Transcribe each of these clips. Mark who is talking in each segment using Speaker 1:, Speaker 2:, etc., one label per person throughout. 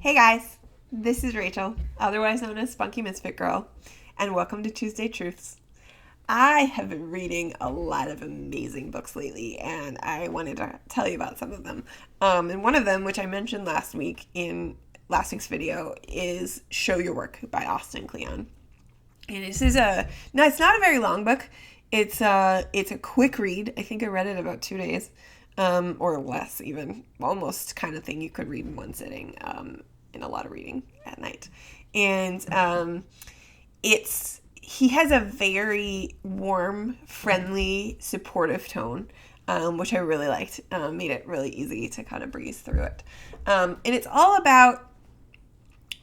Speaker 1: Hey guys, this is Rachel, otherwise known as Spunky Misfit Girl, and welcome to Tuesday Truths. I have been reading a lot of amazing books lately, and I wanted to tell you about some of them. And one of them, which I mentioned last week in last week's video, is Show Your Work by Kleon. And this is it's not a very long book. It's a quick read. I think I read it about 2 days, or less even, almost kind of thing you could read in one sitting, in a lot of reading at night. And he has a very warm, friendly, supportive tone, which I really liked. Made it really easy to kind of breeze through it. And it's all about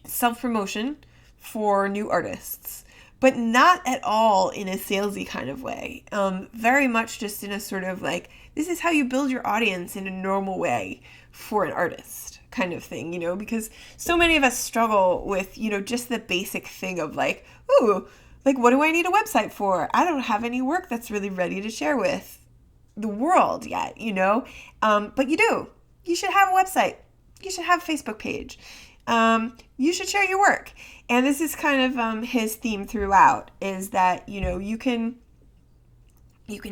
Speaker 1: self-promotion for new artists, but not at all in a salesy kind of way. Very much just in a sort of like, this is how you build your audience in a normal way for an artist kind of thing, because so many of us struggle with, just the basic thing of like, ooh, like, what do I need a website for? I don't have any work that's really ready to share with the world yet, but you do. You should have a website. You should have a Facebook page. You should share your work. And this is kind of his theme throughout, is that, you can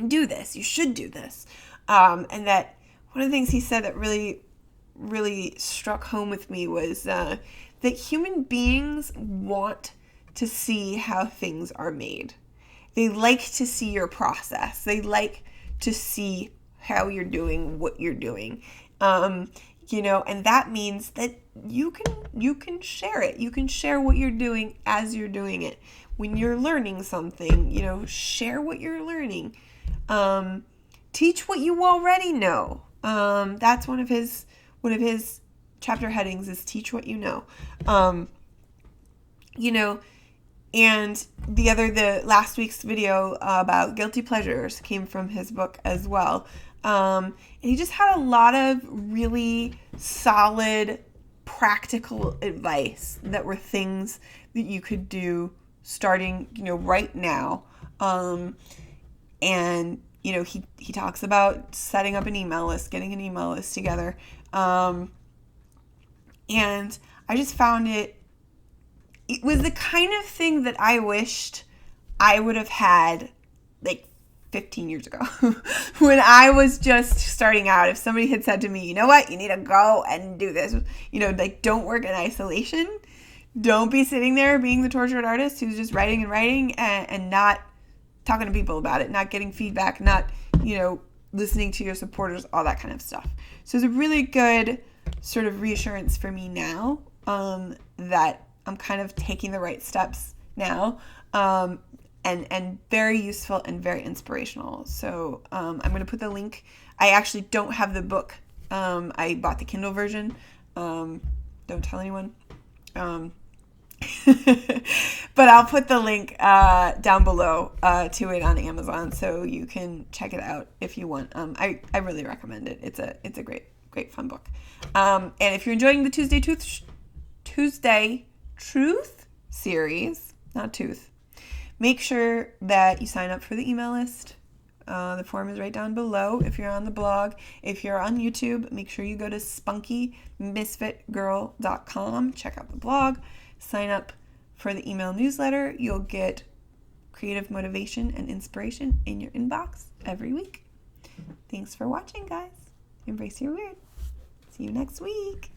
Speaker 1: do this. You should do this. And that one of the things he said that really, really struck home with me was that human beings want to see how things are made. They like to see your process. They like to see how you're doing what you're doing. And that means that you can share it. You can share what you're doing as you're doing it. When you're learning something, share what you're learning. Teach what you already know. That's one of his chapter headings is teach what you know. And the last week's video about guilty pleasures came from his book as well. And he just had a lot of really solid, practical advice that were things that you could do starting, right now. And, he talks about setting up an email list, getting an email list together. And I just found it was the kind of thing that I wished I would have had like 15 years ago when I was just starting out. If somebody had said to me, you know what, you need to go and do this, don't work in isolation. Don't be sitting there being the tortured artist who's just writing and not talking to people about it, not getting feedback, not, listening to your supporters, all that kind of stuff. So it's a really good sort of reassurance for me now, that I'm kind of taking the right steps now, and very useful and very inspirational. So I'm going to put the link. I actually don't have the book. I bought the Kindle version. Don't tell anyone. But I'll put the link down below to it on Amazon, so you can check it out if you want. I really recommend it. It's a great fun book. And if you're enjoying the Tuesday Truth series, not tooth, make sure that you sign up for the email list. The form is right down below if you're on the blog. If you're on YouTube, make sure you go to spunkymisfitgirl.com, check out the blog, sign up for the email newsletter. You'll get creative motivation and inspiration in your inbox every week. Thanks for watching, guys. Embrace your weird. See you next week.